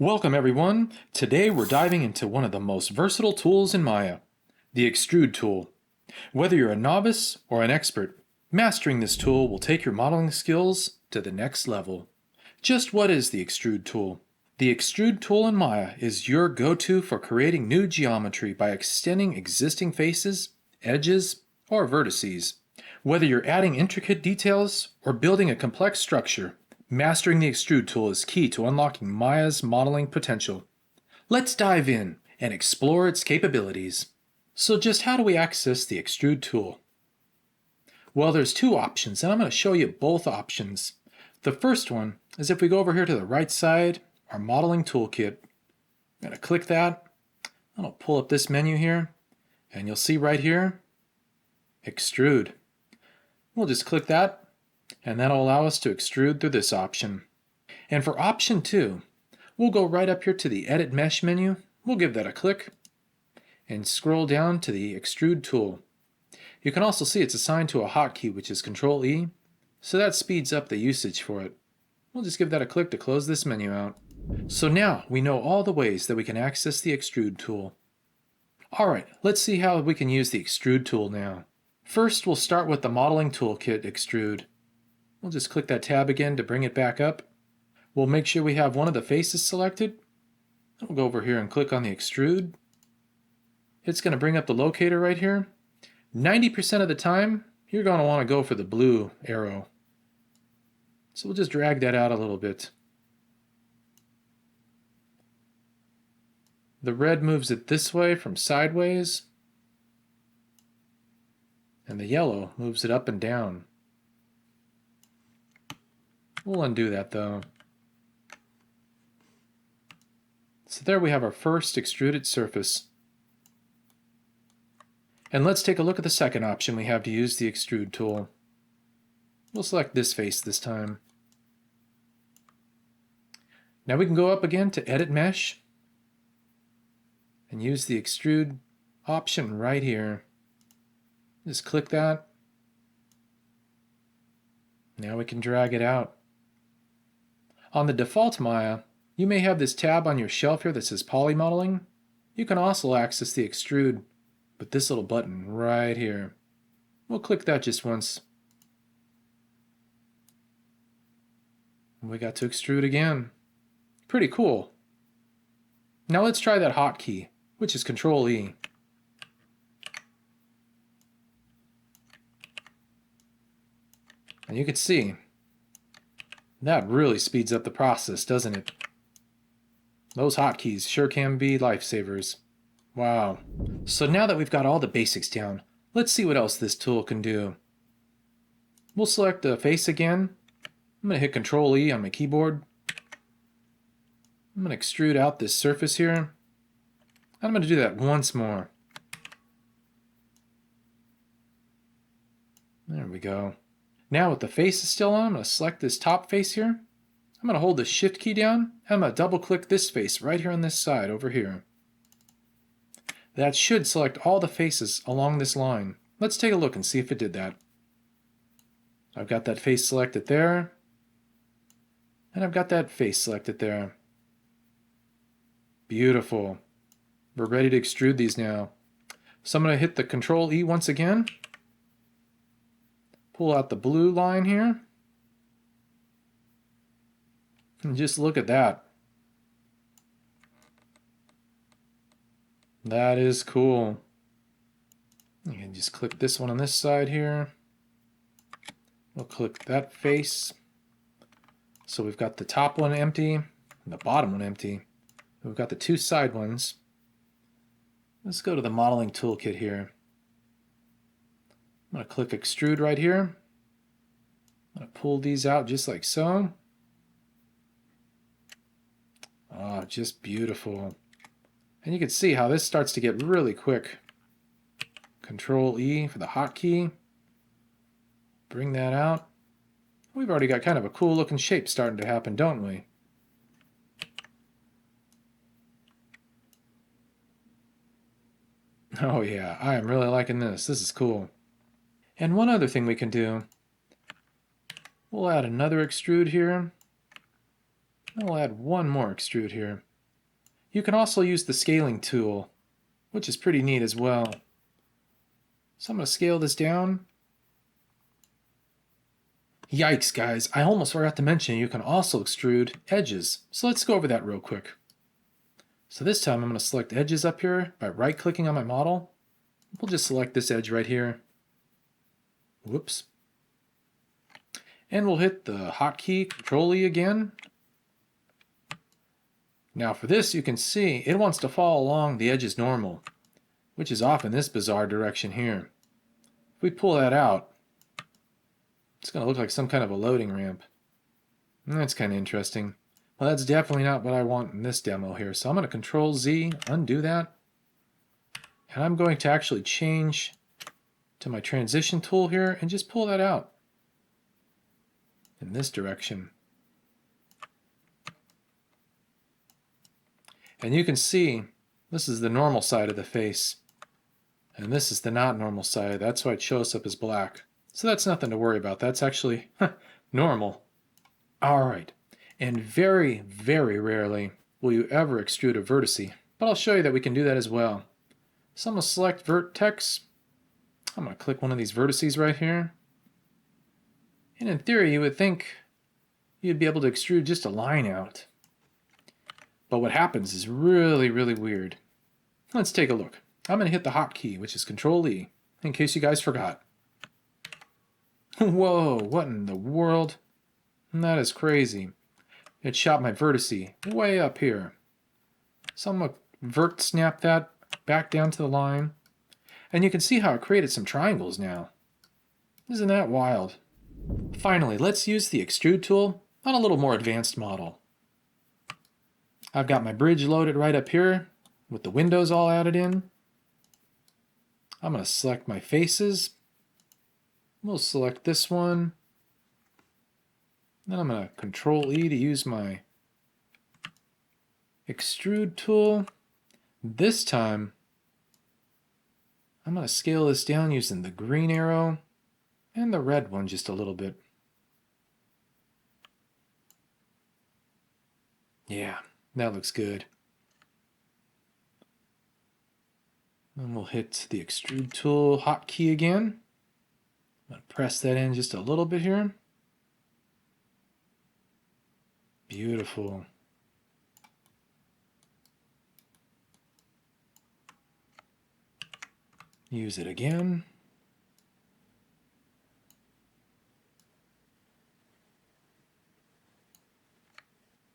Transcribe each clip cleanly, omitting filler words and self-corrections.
Welcome everyone! Today we're diving into one of the most versatile tools in Maya, the Extrude Tool. Whether you're a novice or an expert, mastering this tool will take your modeling skills to the next level. Just what is the Extrude Tool? The Extrude Tool in Maya is your go-to for creating new geometry by extending existing faces, edges, or vertices. Whether you're adding intricate details or building a complex structure, mastering the Extrude Tool is key to unlocking Maya's modeling potential. Let's dive in and explore its capabilities. So just how do we access the Extrude Tool? Well, there's two options, and I'm going to show you both options. The first one is if we go over here to the right side, our modeling toolkit. I'm going to click that, and I'll pull up this menu here, and you'll see right here, Extrude. We'll just click that, and that'll allow us to extrude through this option. And for option 2, we'll go right up here to the Edit Mesh menu. We'll give that a click and scroll down to the Extrude Tool. You can also see it's assigned to a hotkey, which is Control E, so that speeds up the usage for it. We'll just give that a click to close this menu out. So now we know all the ways that we can access the Extrude Tool. Alright, let's see how we can use the Extrude Tool now. First, we'll start with the Modeling Toolkit Extrude. We'll just click that tab again to bring it back up. We'll make sure we have one of the faces selected. We'll go over here and click on the Extrude. It's going to bring up the locator right here. 90% of the time, you're going to want to go for the blue arrow. So we'll just drag that out a little bit. The red moves it this way from sideways, and the yellow moves it up and down. We'll undo that though. So there we have our first extruded surface. And let's take a look at the second option we have to use the Extrude Tool. We'll select this face this time. Now we can go up again to Edit Mesh and use the Extrude option right here. Just click that. Now we can drag it out. On the default Maya, you may have this tab on your shelf here that says Poly Modeling. You can also access the Extrude with this little button right here. We'll click that just once. And we got to extrude again. Pretty cool. Now let's try that hotkey, which is Control E. And you can see, that really speeds up the process, doesn't it? Those hotkeys sure can be lifesavers. Wow. So now that we've got all the basics down, let's see what else this tool can do. We'll select the face again. I'm going to hit Control E on my keyboard. I'm going to extrude out this surface here. I'm going to do that once more. There we go. Now with the face is still on, I'm going to select this top face here. I'm going to hold the Shift key down. I'm going to double click this face right here on this side over here. That should select all the faces along this line. Let's take a look and see if it did that. I've got that face selected there. And I've got that face selected there. Beautiful. We're ready to extrude these now. So I'm going to hit the Control E once again. Pull out the blue line here. And just look at that. That is cool. You can just click this one on this side here. We'll click that face. So we've got the top one empty and the bottom one empty. We've got the two side ones. Let's go to the modeling toolkit here. I'm going to click Extrude right here. I'm going to pull these out just like so. Oh, just beautiful. And you can see how this starts to get really quick. Control E for the hotkey. Bring that out. We've already got kind of a cool looking shape starting to happen, don't we? Oh yeah, I am really liking this. This is cool. And one other thing we can do, we'll add another extrude here. I'll add one more extrude here. You can also use the scaling tool, which is pretty neat as well. So I'm going to scale this down. Yikes, guys, I almost forgot to mention you can also extrude edges. So let's go over that real quick. So this time I'm going to select edges up here by right-clicking on my model. We'll just select this edge right here. Whoops. And we'll hit the hotkey Control E again. Now for this, you can see it wants to fall along the edges normal, which is off in this bizarre direction here. If we pull that out, it's going to look like some kind of a loading ramp. And that's kind of interesting. Well, that's definitely not what I want in this demo here. So I'm going to Control Z, undo that. And I'm going to actually change to my transition tool here and just pull that out in this direction. And you can see this is the normal side of the face. And this is the not normal side. That's why it shows up as black. So that's nothing to worry about. That's actually normal. All right. And very, very rarely will you ever extrude a vertice. But I'll show you that we can do that as well. So I'm going to select Vertex. I'm going to click one of these vertices right here. And in theory, you would think you'd be able to extrude just a line out. But what happens is really, really weird. Let's take a look. I'm going to hit the hotkey, which is Control E, in case you guys forgot. Whoa, what in the world? That is crazy. It shot my vertice way up here. So I'm going to vert snap that back down to the line. And you can see how it created some triangles now. Isn't that wild? Finally, let's use the Extrude tool on a little more advanced model. I've got my bridge loaded right up here with the windows all added in. I'm going to select my faces. We'll select this one. Then I'm going to Control E to use my Extrude tool. This time, I'm going to scale this down using the green arrow and the red one just a little bit. Yeah, that looks good. And we'll hit the Extrude tool hotkey again. I'm going to press that in just a little bit here. Beautiful. Use it again.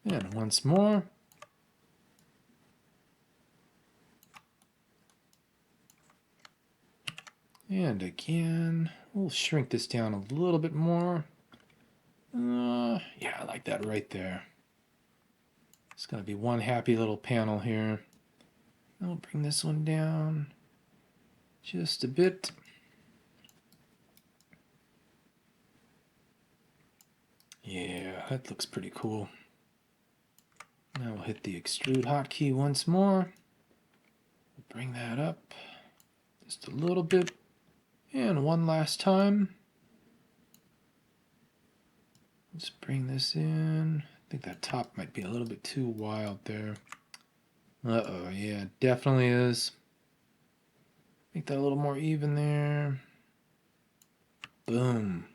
And once more. And again. We'll shrink this down a little bit more. Yeah, I like that right there. It's going to be one happy little panel here. I'll bring this one down just a bit. Yeah, that looks pretty cool. Now we'll hit the Extrude hotkey once more. Bring that up just a little bit. And one last time. Let's bring this in. I think that top might be a little bit too wild there. Uh-oh, yeah, definitely is. Make that a little more even there. Boom.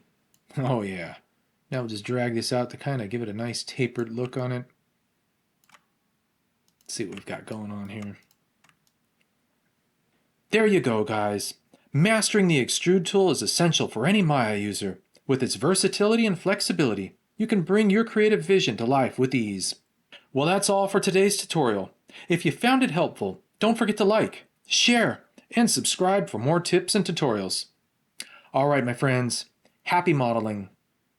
Oh yeah. Now we'll just drag this out to kind of give it a nice tapered look on it. Let's see what we've got going on here. There you go, guys. Mastering the Extrude tool is essential for any Maya user. With its versatility and flexibility, you can bring your creative vision to life with ease. Well, that's all for today's tutorial. If you found it helpful, don't forget to like, share, and subscribe for more tips and tutorials. All right, my friends, happy modeling.